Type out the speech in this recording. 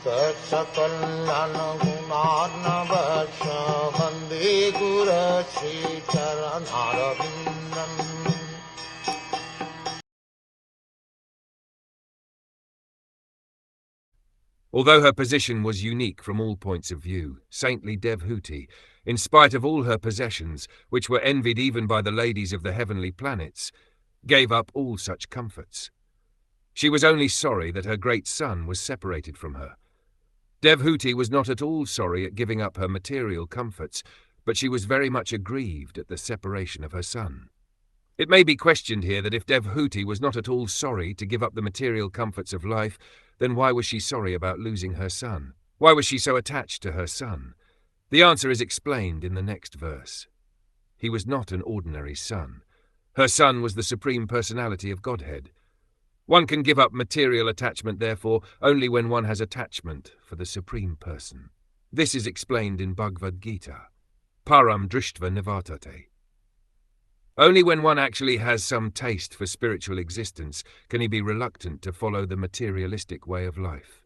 Saksakalyan gunarnavasya Vande Guru Sri Charanarabindam. Although her position was unique from all points of view, saintly Devhuti, in spite of all her possessions, which were envied even by the ladies of the heavenly planets, gave up all such comforts. She was only sorry that her great son was separated from her. Devhuti was not at all sorry at giving up her material comforts, but she was very much aggrieved at the separation of her son. It may be questioned here that if Devhuti was not at all sorry to give up the material comforts of life, then why was she sorry about losing her son? Why was she so attached to her son? The answer is explained in the next verse. He was not an ordinary son. Her son was the Supreme Personality of Godhead. One can give up material attachment, therefore, only when one has attachment for the Supreme Person. This is explained in Bhagavad Gita. Param drishtva nivartate. Only when one actually has some taste for spiritual existence can he be reluctant to follow the materialistic way of life.